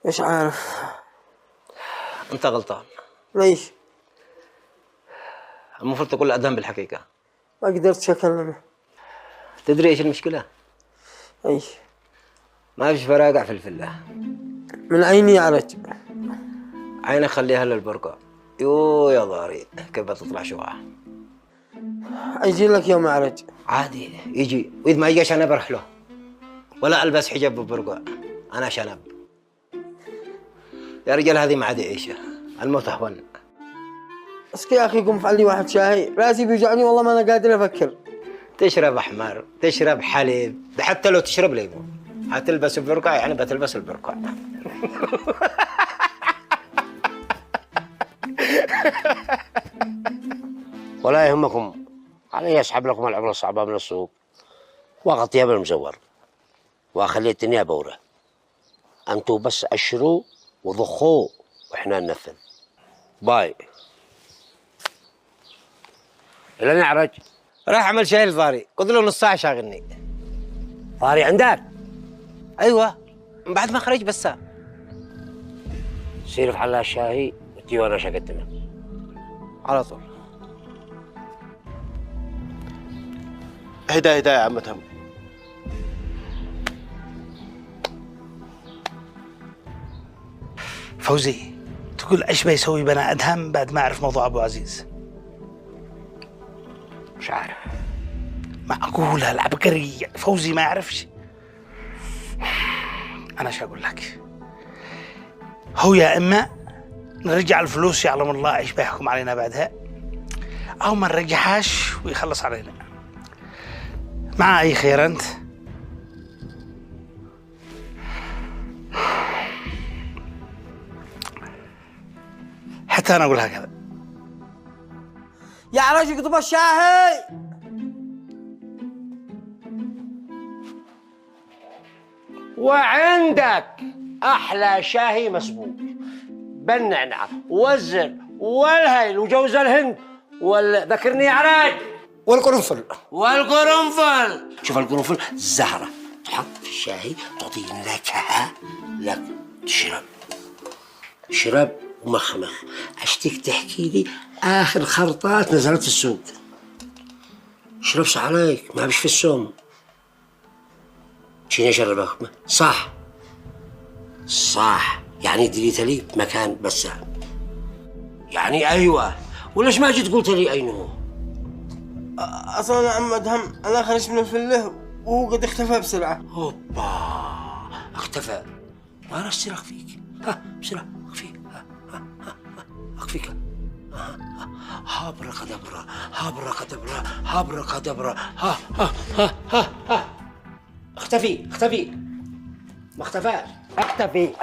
مش عارف. انت غلطان. ليش؟ المفروض تقول ادهم بالحقيقه. ما قدرت اكلمه. تدري ايش المشكله؟ ايش؟ ما فيش فراقع في الفله. من عيني يا رجل. عينك خليها للبرقع. يو يا ضاري كيف بتطلع شوها. اجي لك يوم يا رجل. عادي يجي، واذا ما يجي شنب اروح له، ولا البس حجاب ببرقع. انا شنب يا رجال، هذه ما عاد عيشه، الموت اهون. بس يا اخي قوم فعل لي واحد شاي، راسي بيوجعني والله ما انا قادر افكر. تشرب احمر، تشرب حليب، ده حتى لو تشرب ليمون هتلبس البرقع، يعني بتلبس البرقع. ولا يهمكم، علي اسحب لكم العبره الصعبه من السوق واغطيها بالمزور واخلي الدنيا بوره. انتوا بس اشروا وضخوا واحنا ننفذ. باي. الى نعرج. راح اعمل شاي لضاري، قلت له نص ساعه شاغلني. ضاري عندك؟ ايوه من بعد ما خرج بس. سير في حلا الشاهي وتجي وانا شقدمه على طول. هداية يا عم ادهم. فوزي، تقول ايش بيسوي بنا ادهم بعد ما اعرف موضوع ابو عزيز؟ مش عارف. معقولة العبقري فوزي ما يعرفش؟ انا شو اقول لك، هو يا اما نرجع الفلوس يعلم الله ايش بيحكم علينا بعدها، او ما نرجعهاش ويخلص علينا. مع اي خير انت؟ حتى انا اقول هكذا. يا رجل اطلب الشاي. وعندك احلى شاهي مسبوق بالنعناع والزر والهيل وجوز الهند ذكرني يا عراج والقرنفل. شوف القرنفل زهره تحط في الشاي تعطي نكهه لك. تشرب ومخمخ. اشتيك تحكي لي اخر خرطات نزلت السوق. شربش عليك ما بش في السوم. شيني اشربك؟ صح يعني دريت لي مكان بس يعني ايوه. وليش ما جيت قلت لي اينه؟ اصلا يا عم ادهم انا خرجت من الفله وهو قد اختفى بسرعه. هوبا اختفى. وانا اشترك فيك. ها بسرعه اخفيك. اخفيك. هابركادبرا هابركادبرا هابركادبرا. ها اختفي ما اختفاش. اختفي